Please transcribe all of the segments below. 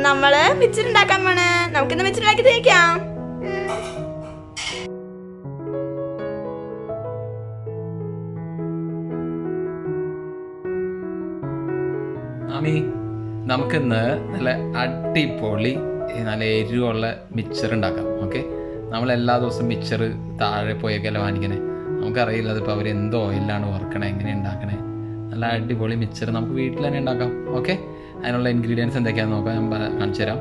നമ്മള് മിച്ചർ ഉണ്ടാക്കാൻ പോണ്. നമുക്കിന്ന് മിച്ചർ ഉണ്ടാക്കി തേക്കാം. ആമി, നമുക്കിന്ന് നല്ല അടിപൊളി നല്ല എരിവുള്ള മിച്ചർ ഉണ്ടാക്കാം. ഓക്കെ, നമ്മൾ എല്ലാ ദിവസവും മിച്ചർ താഴെ പോയൊക്കെയല്ല വാങ്ങിക്കണേ. നമുക്കറിയില്ല അതിപ്പോൾ അവർ എന്ത് ഓയിലാണ് വറുക്കണേ, എങ്ങനെ ഉണ്ടാക്കണേ. നല്ല അടിപൊളി മിച്ചർ നമുക്ക് വീട്ടിൽ തന്നെ ഉണ്ടാക്കാം. ഓക്കെ, അതിനുള്ള ഇൻഗ്രീഡിയൻസ് എന്തൊക്കെയാണെന്ന് നോക്കാം, ഞാൻ കാണിച്ചു തരാം.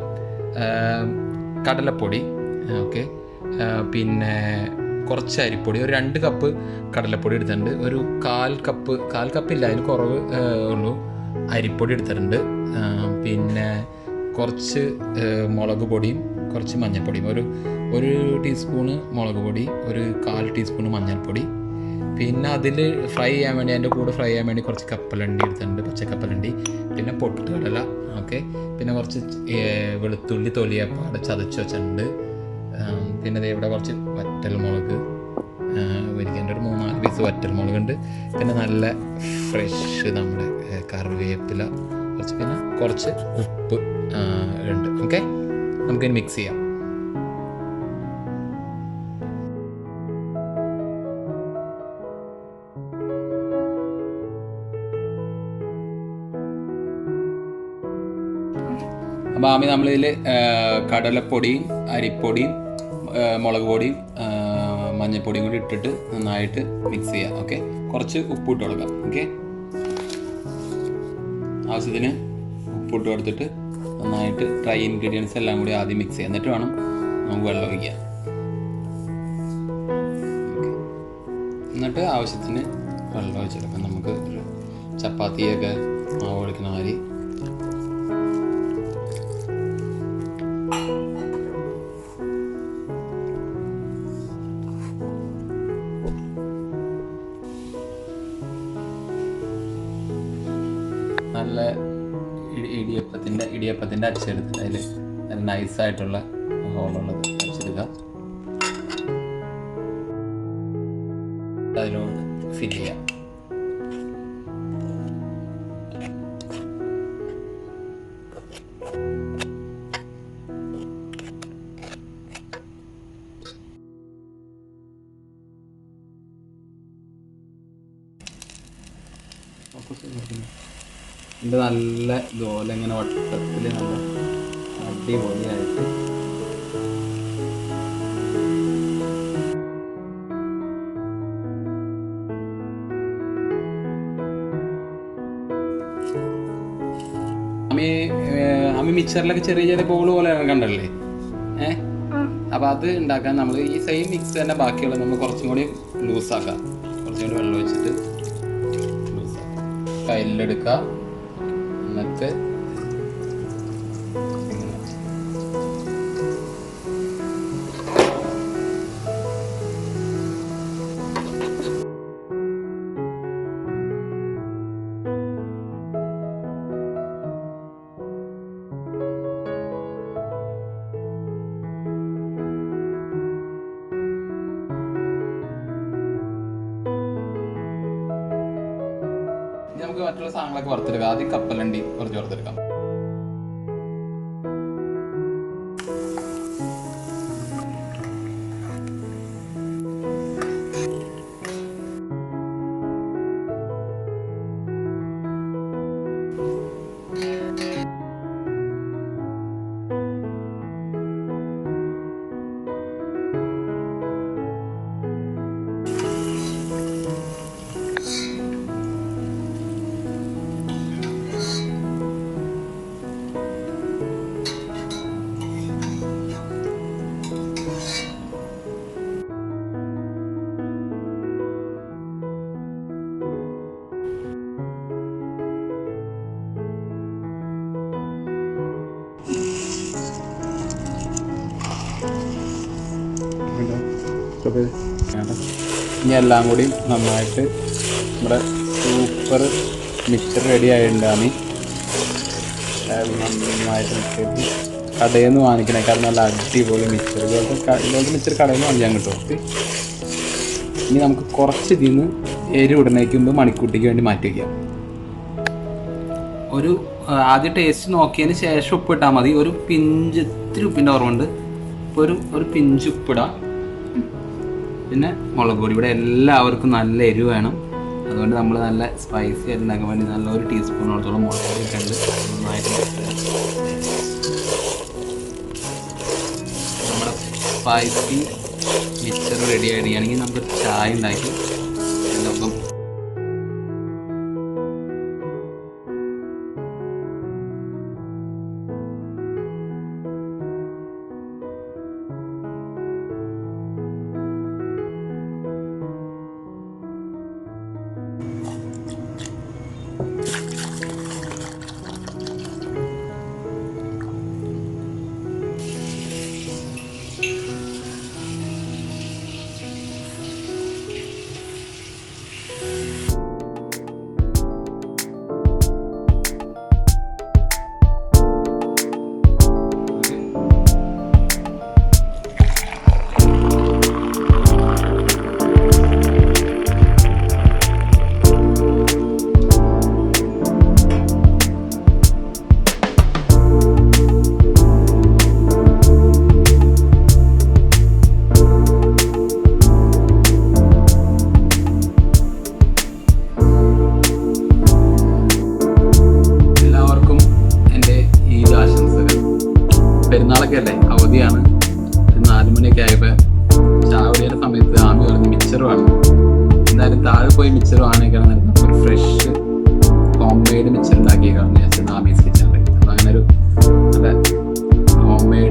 കടലപ്പൊടി, ഓക്കെ, പിന്നെ കുറച്ച് അരിപ്പൊടി, ഒരു 2 കപ്പ് കടലപ്പൊടി എടുത്തിട്ടുണ്ട്. ഒരു കാൽ കപ്പില്ല, അതിന് കുറവ് ഉള്ളൂ അരിപ്പൊടി എടുത്തിട്ടുണ്ട്. പിന്നെ കുറച്ച് മുളക് പൊടിയും കുറച്ച് മഞ്ഞൾപ്പൊടിയും, ഒരു ടീസ്പൂണ് മുളക് പൊടി, ഒരു 1/4 ടീസ്പൂണ് മഞ്ഞൾപ്പൊടി. പിന്നെ അതിൽ ഫ്രൈ ചെയ്യാൻ വേണ്ടി, അതിൻ്റെ കൂടെ ഫ്രൈ ചെയ്യാൻ വേണ്ടി കുറച്ച് കപ്പലണ്ടി എടുത്തിട്ടുണ്ട്, പച്ചക്കപ്പലണ്ടി. പിന്നെ പൊട്ടുകടല, ഓക്കെ. പിന്നെ കുറച്ച് വെളുത്തുള്ളി തൊലിയപ്പാട് ചതച്ച് വെച്ചിട്ടുണ്ട്. പിന്നെ ഇവിടെ കുറച്ച് വറ്റൽമുളക്, ഒരിക്കൻ്റെ ഒരു 3-4 പീസ് വറ്റൽമുളകുണ്ട്. പിന്നെ നല്ല ഫ്രഷ് നമ്മുടെ കറിവേപ്പില കുറച്ച്, പിന്നെ കുറച്ച് ഉപ്പ് ഉണ്ട്. ഓക്കെ, നമുക്കിനി മിക്സ് ചെയ്യാം. അപ്പോൾ ആമി നമ്മളിതിൽ കടലപ്പൊടിയും അരിപ്പൊടിയും മുളക് പൊടിയും മഞ്ഞൾപ്പൊടിയും കൂടി ഇട്ടിട്ട് നന്നായിട്ട് മിക്സ് ചെയ്യാം. ഓക്കെ, കുറച്ച് ഉപ്പിട്ട് കൊടുക്കാം. ഓക്കെ, ആവശ്യത്തിന് ഉപ്പിട്ട് കൊടുത്തിട്ട് നന്നായിട്ട് ഡ്രൈ ഇൻഗ്രീഡിയൻസ് എല്ലാം കൂടി ആദ്യം മിക്സ് ചെയ്യാം. എന്നിട്ട് വേണം നമുക്ക് വെള്ളം ഒഴിക്കാൻ. ഓക്കെ, എന്നിട്ട് ആവശ്യത്തിന് വെള്ളം ഒഴിച്ചെടുക്കാം. നമുക്ക് ചപ്പാത്തിയൊക്കെ മാവ് ഒഴിക്കുന്ന മാതിരി നല്ല ഇടിയപ്പത്തിൻ്റെ അച്ചെടുത്തിട്ട് അതിൽ നല്ല നൈസായിട്ടുള്ള ഹോളുള്ളത് അച്ചെടുക്കുക. അതിലോട്ട് ഫില്ല് ചെയ്യാം. ഇത് നല്ല ഇതുപോലെ ഇങ്ങനെ വട്ടത്തിൽ നല്ല അടിപൊളിയായിട്ട് അമ്മി മിക്സറിലൊക്കെ ചെറിയ ചെറിയ ബോൾ പോലെ കണ്ടല്ലേ. അപ്പോൾ അത് ഉണ്ടാക്കാൻ നമ്മൾ ഈ സെയിം മിക്സ് തന്നെ ബാക്കിയുള്ള നമ്മൾ കുറച്ചും കൂടി ലൂസാക്കാം. കുറച്ചും കൂടി വെള്ളം ഒഴിച്ചിട്ട് ലൂസാക്കാം. കയ്യിലെടുക്കുക. എന്നിട്ട് നമുക്ക് മറ്റുള്ള സാധനങ്ങളൊക്കെ വറുത്തെടുക്കാം. ആദ്യം കപ്പലണ്ടി കുറച്ച് വറുത്തെടുക്കാം. ഇനി എല്ലാം കൂടി നന്നായിട്ട് നമ്മുടെ സൂപ്പർ മിക്സർ റെഡി ആയിട്ടുണ്ടാണ്. നന്നായിട്ട് മിക്സ് കടയിൽ നിന്ന് വാങ്ങിക്കണേക്കാൾ നല്ല അടിപൊളി മിക്സർ. ഇതുപോലത്തെ മിക്സർ കടയിൽ നിന്ന് വാങ്ങിക്കാൻ കിട്ടും. ഇനി നമുക്ക് കുറച്ച് ഇതിൽ നിന്ന് എരിവിടണേക്ക് മുമ്പ് മണിക്കൂട്ടിക്ക് വേണ്ടി മാറ്റി വയ്ക്കാം. ഒരു ആദ്യം ടേസ്റ്റ് നോക്കിയതിന് ശേഷം ഉപ്പിട്ടാൽ മതി. ഒരു പിഞ്ച് ഇത്തിരി ഉപ്പിൻ്റെ ഓർമ്മയുണ്ട്. ഇപ്പോൾ ഒരു പിഞ്ച് ഉപ്പിടാം. പിന്നെ മുളക് പൊടി. ഇവിടെ എല്ലാവർക്കും നല്ല എരിവ് വേണം. അതുകൊണ്ട് നമ്മൾ നല്ല സ്പൈസി ആയിട്ട് ഉണ്ടാക്കാൻ വേണ്ടി നല്ല 1 ടീസ്പൂണോളത്തോളം മുളക് പൊടി ഒക്കെ ഉണ്ട്. നന്നായിട്ട് നമ്മുടെ സ്പൈസി മിക്സർ റെഡി ആയിരിക്കുകയാണെങ്കിൽ നമുക്ക് ചായ ഉണ്ടാക്കി അതിനൊപ്പം പെരുന്നാളൊക്കെ അല്ലേ, അവധിയാണ്. 4 മണിയൊക്കെ ആയപ്പോൾ ചായ കുടിയുടെ സമയത്ത് ആമി പറഞ്ഞ് മിച്ചർ വേണം. എന്തായാലും താഴെ പോയി മിച്ചർ വാങ്ങിക്കണം. ഒരു ഫ്രഷ് ഹോം മെയ്ഡ് മിച്ചർ ഉണ്ടാക്കിയേക്കാണെന്ന് വിചാരിച്ചത് ആമീസ് കിച്ചണിൽ. അപ്പോൾ അങ്ങനെ ഒരു നല്ല ഹോം മെയ്ഡ്